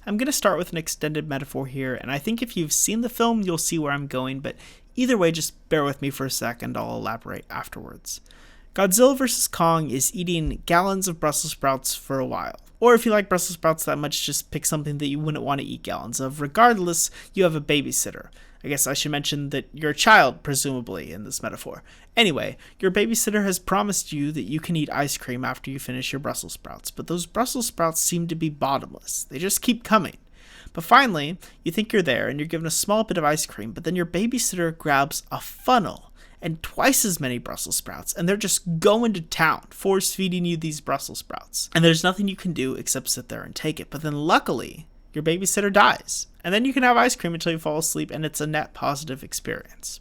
I'm going to start with an extended metaphor here, and I think if you've seen the film, you'll see where I'm going, but either way, just bear with me for a sec and I'll elaborate afterwards. Godzilla vs. Kong is eating gallons of Brussels sprouts for a while. Or if you like Brussels sprouts that much, just pick something that you wouldn't want to eat gallons of. Regardless, you have a babysitter. I guess I should mention that you're a child, presumably, in this metaphor. Anyway, your babysitter has promised you that you can eat ice cream after you finish your Brussels sprouts, but those Brussels sprouts seem to be bottomless. They just keep coming. But finally, you think you're there and you're given a small bit of ice cream, but then your babysitter grabs a funnel and twice as many Brussels sprouts, and they're just going to town, force feeding you these Brussels sprouts. And there's nothing you can do except sit there and take it. But then luckily, your babysitter dies, and then you can have ice cream until you fall asleep, and it's a net positive experience.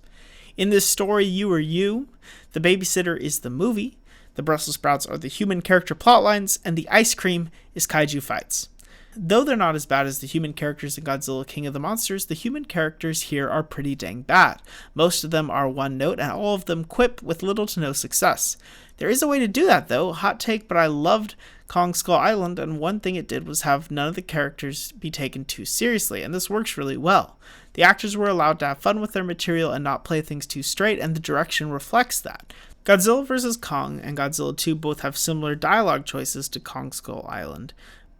In this story, You Are You, the babysitter is the movie, the Brussels sprouts are the human character plotlines, and the ice cream is kaiju fights. Though they're not as bad as the human characters in Godzilla King of the Monsters, the human characters here are pretty dang bad. Most of them are one note, and all of them quip with little to no success. There is a way to do that though, hot take, but I loved Kong Skull Island, and one thing it did was have none of the characters be taken too seriously, and this works really well. The actors were allowed to have fun with their material and not play things too straight, and the direction reflects that. Godzilla vs. Kong and Godzilla 2 both have similar dialogue choices to Kong Skull Island,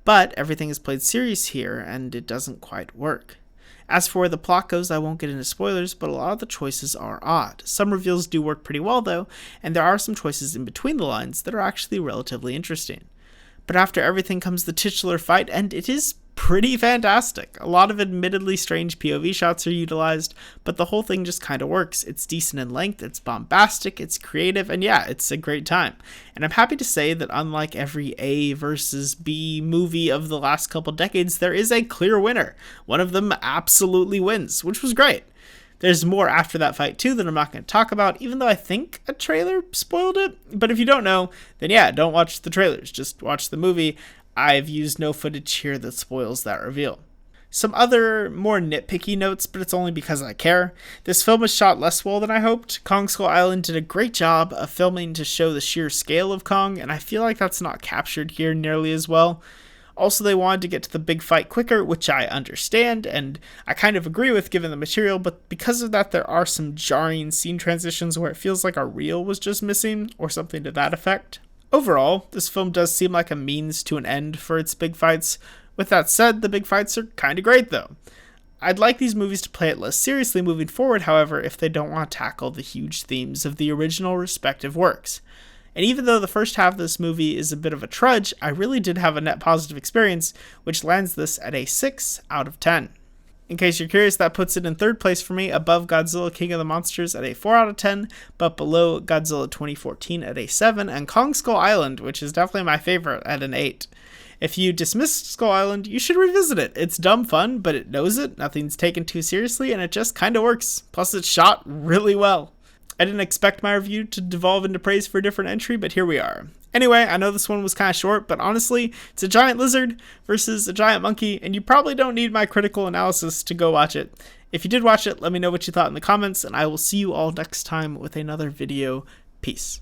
but everything is played serious here, and it doesn't quite work. As for where the plot goes, I won't get into spoilers, but a lot of the choices are odd. Some reveals do work pretty well though, and there are some choices in between the lines that are actually relatively interesting. But after everything comes the titular fight, and it is pretty fantastic. A lot of admittedly strange POV shots are utilized, but the whole thing just kind of works. It's decent in length, it's bombastic, it's creative, and yeah, it's a great time. And I'm happy to say that unlike every A versus B movie of the last couple decades, there is a clear winner. One of them absolutely wins, which was great. There's more after that fight too that I'm not going to talk about, even though I think a trailer spoiled it. But if you don't know, then yeah, don't watch the trailers, just watch the movie. I've used no footage here that spoils that reveal. Some other more nitpicky notes, but it's only because I care. This film was shot less well than I hoped. Kong Skull Island did a great job of filming to show the sheer scale of Kong, and I feel like that's not captured here nearly as well. Also, they wanted to get to the big fight quicker, which I understand, and I kind of agree with given the material, but because of that, there are some jarring scene transitions where it feels like a reel was just missing, or something to that effect. Overall, this film does seem like a means to an end for its big fights. With that said, the big fights are kinda great though. I'd like these movies to play it less seriously moving forward, however, if they don't want to tackle the huge themes of the original respective works. And even though the first half of this movie is a bit of a trudge, I really did have a net positive experience, which lands this at a 6 out of 10. In case you're curious, that puts it in third place for me, above Godzilla King of the Monsters at a 4 out of 10, but below Godzilla 2014 at a 7, and Kong Skull Island, which is definitely my favorite, at an 8. If you dismissed Skull Island, you should revisit it. It's dumb fun, but it knows it, nothing's taken too seriously, and it just kinda works. Plus it's shot really well. I didn't expect my review to devolve into praise for a different entry, but here we are. Anyway, I know this one was kind of short, but honestly, it's a giant lizard versus a giant monkey, and you probably don't need my critical analysis to go watch it. If you did watch it, let me know what you thought in the comments, and I will see you all next time with another video. Peace.